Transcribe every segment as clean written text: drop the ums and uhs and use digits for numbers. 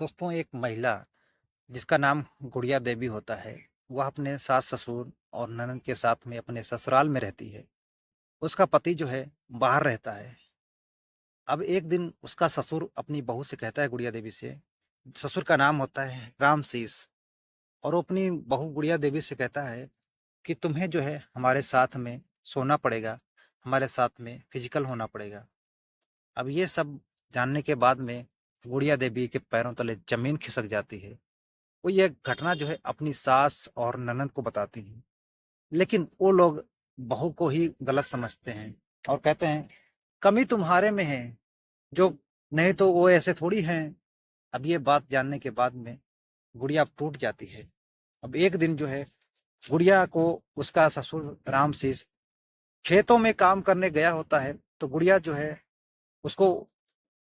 दोस्तों, एक महिला जिसका नाम गुड़िया देवी होता है, वह अपने सास ससुर और ननद के साथ में अपने ससुराल में रहती है। उसका पति जो है बाहर रहता है। अब एक दिन उसका ससुर अपनी बहू से कहता है, गुड़िया देवी से, ससुर का नाम होता है रामशीष, और वो अपनी बहू गुड़िया देवी से कहता है कि तुम्हें जो है हमारे साथ में सोना पड़ेगा, हमारे साथ में फिजिकल होना पड़ेगा। अब ये सब जानने के बाद में गुड़िया देवी के पैरों तले जमीन खिसक जाती है। वो ये घटना जो है अपनी सास और ननद को बताती हैं, लेकिन वो लोग बहू को ही गलत समझते हैं और कहते हैं कमी तुम्हारे में है, जो नहीं तो वो ऐसे थोड़ी हैं। अब ये बात जानने के बाद में गुड़िया टूट जाती है। अब एक दिन जो है गुड़िया को उसका ससुर रामशीष खेतों में काम करने गया होता है, तो गुड़िया जो है उसको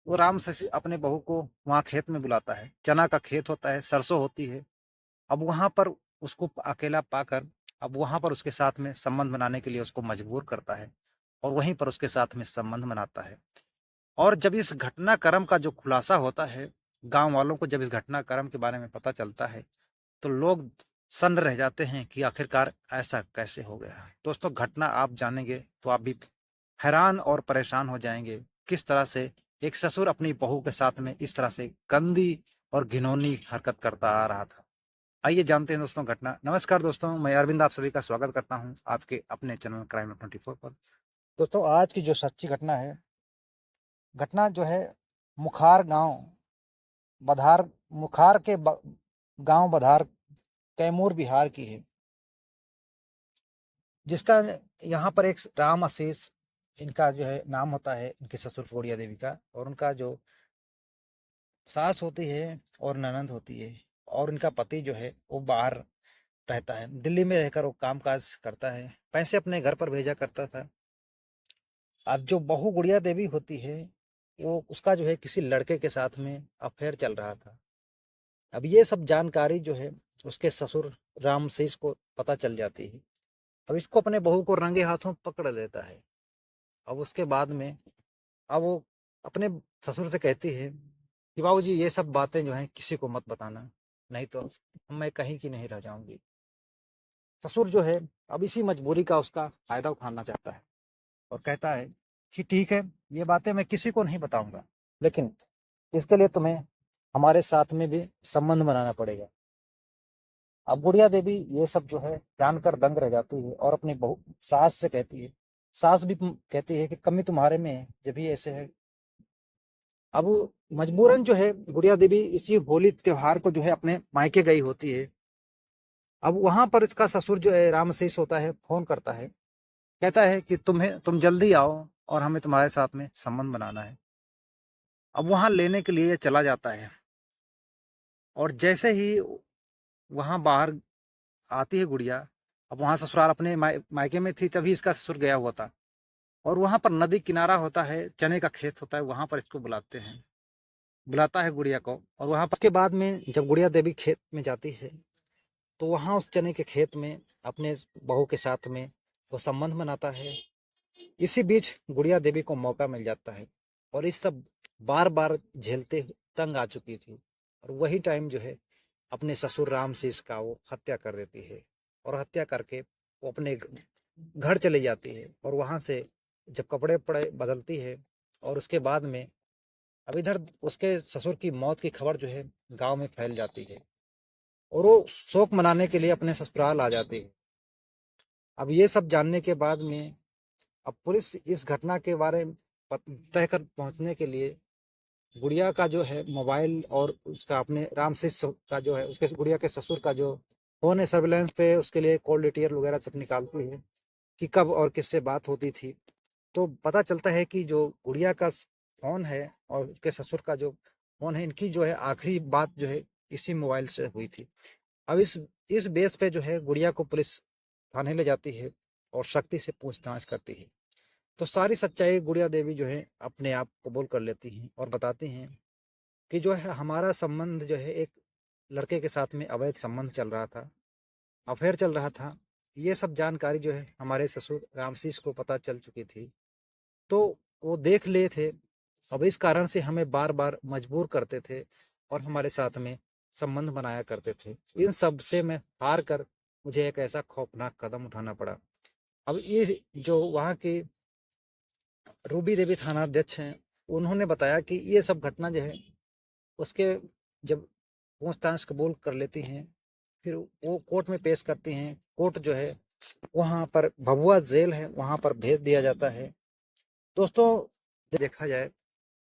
वो रामशीष अपने बहू को वहाँ खेत में बुलाता है। चना का खेत होता है, सरसों होती है। अब वहाँ पर उसको अकेला पाकर अब वहाँ पर उसके साथ में संबंध बनाने के लिए उसको मजबूर करता है और वहीं पर उसके साथ में संबंध बनाता है। और जब इस घटनाक्रम का जो खुलासा होता है, गांव वालों को जब इस घटनाक्रम के बारे में पता चलता है, तो लोग सन्न रह जाते हैं कि आखिरकार ऐसा कैसे हो गया। दोस्तों, घटना आप जानेंगे तो आप भी हैरान और परेशान हो जाएंगे, किस तरह से एक ससुर अपनी बहू के साथ में इस तरह से गंदी और घिनौनी हरकत करता आ रहा था। आइए जानते हैं दोस्तों घटना। नमस्कार दोस्तों, मैं अरविंद आप सभी का स्वागत करता हूं आपके अपने चैनल क्राइम 24 पर। दोस्तों, आज की जो सच्ची घटना है, घटना जो है मुखार गांव बधार मुखार के गांव बधार कैमूर बिहार की है, जिसका यहाँ पर एक राम आशीष इनका जो है नाम होता है, इनके ससुर गौड़िया देवी का, और उनका जो सास होती है और ननंद होती है, और इनका पति जो है वो बाहर रहता है, दिल्ली में रहकर वो काम काज करता है, पैसे अपने घर पर भेजा करता था। अब जो बहू गुड़िया देवी होती है, वो उसका जो है किसी लड़के के साथ में अफेयर चल रहा था। अब ये सब जानकारी जो है उसके ससुर रामशीष को पता चल जाती है। अब इसको अपने बहू को रंगे हाथों पकड़ लेता है। अब उसके बाद में अब वो अपने ससुर से कहती है कि बाबूजी, ये सब बातें जो हैं किसी को मत बताना, नहीं तो मैं कहीं की नहीं रह जाऊंगी। ससुर जो है अब इसी मजबूरी का उसका फायदा उठाना चाहता है और कहता है कि ठीक है, ये बातें मैं किसी को नहीं बताऊंगा, लेकिन इसके लिए तुम्हें हमारे साथ में भी संबंध बनाना पड़ेगा। अब गुड़िया देवी ये सब जो है जानकर दंग रह जाती है और अपनी बहू सास से कहती है। सास भी कहती है कि कमी तुम्हारे में है, जब भी ऐसे है। अब मजबूरन जो है गुड़िया देवी इसी होली त्योहार को जो है अपने मायके गई होती है। अब वहां पर इसका ससुर जो है रामशीष होता है, फोन करता है, कहता है कि तुम जल्दी आओ और हमें तुम्हारे साथ में संबंध बनाना है। अब वहां लेने के लिए ये चला जाता है, और जैसे ही वहां बाहर आती है गुड़िया, अब वहां ससुराल अपने मायके में थी, तभी इसका ससुर गया हुआ था, और वहां पर नदी किनारा होता है, चने का खेत होता है, वहां पर इसको बुलाता है गुड़िया को। और वहां पर उसके बाद में जब गुड़िया देवी खेत में जाती है, तो वहां उस चने के खेत में अपने बहू के साथ में वो संबंध बनाता है। इसी बीच गुड़िया देवी को मौका मिल जाता है, और इस सब बार बार झेलते हुए तंग आ चुकी थी, और वही टाइम जो है अपने ससुर रामशीष का वो हत्या कर देती है, और हत्या करके वो अपने घर चली जाती है। और वहां से जब कपड़े पड़े बदलती है, और उसके बाद में अब इधर उसके ससुर की मौत की खबर जो है गांव में फैल जाती है, और वो शोक मनाने के लिए अपने ससुराल आ जाती है। अब ये सब जानने के बाद में अब पुलिस इस घटना के बारे में तय कर पहुंचने के लिए गुड़िया का जो है मोबाइल और उसका अपने रामशीष का जो है उसके गुड़िया के ससुर का जो फोन है, सर्विलेंस पे उसके लिए कॉल डिटेल वगैरह सब निकालती है कि कब और किससे बात होती थी। तो पता चलता है कि जो गुड़िया का फोन है और उसके ससुर का जो फोन है, इनकी जो है आखिरी बात जो है इसी मोबाइल से हुई थी। अब इस बेस पे जो है गुड़िया को पुलिस थाने ले जाती है और सख्ती से पूछताछ करती है। तो सारी सच्चाई गुड़िया देवी जो है अपने आप कबूल कर लेती हैं और बताती हैं कि जो है हमारा संबंध जो है एक लड़के के साथ में अवैध संबंध चल रहा था, अफेयर चल रहा था। ये सब जानकारी जो है हमारे ससुर रामशीष को पता चल चुकी थी, तो वो देख लिए थे। अब इस कारण से हमें बार बार मजबूर करते थे और हमारे साथ में संबंध बनाया करते थे। इन सब से मैं हार कर मुझे एक ऐसा खौफनाक कदम उठाना पड़ा। अब ये जो वहाँ की रूबी देवी थानाध्यक्ष हैं, उन्होंने बताया कि ये सब घटना जो है उसके जब पूछताछ कबूल कर लेती हैं, फिर वो कोर्ट में पेश करती हैं। कोर्ट जो है वहाँ पर भभुआ जेल है, वहाँ पर भेज दिया जाता है। दोस्तों, देखा जाए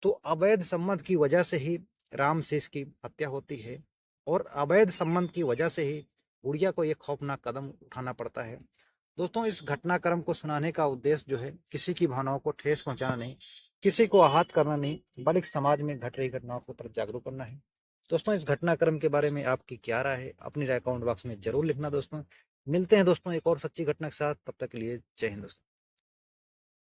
तो अवैध संबंध की वजह से ही रामशेष की हत्या होती है और अवैध संबंध की वजह से ही गुड़िया को एक खौफनाक कदम उठाना पड़ता है। दोस्तों, इस घटनाक्रम को सुनाने का उद्देश्य जो है किसी की भावनाओं को ठेस पहुंचाना नहीं, किसी को आहत करना नहीं, बल्कि समाज में घट रही घटनाओं के प्रति जागरूक करना है। दोस्तों, इस घटनाक्रम के बारे में आपकी क्या राय है, अपनी राय कमेंट बॉक्स में जरूर लिखना। दोस्तों, मिलते हैं दोस्तों एक और सच्ची घटना के साथ। तब तक के लिए जय हिंद दोस्तों।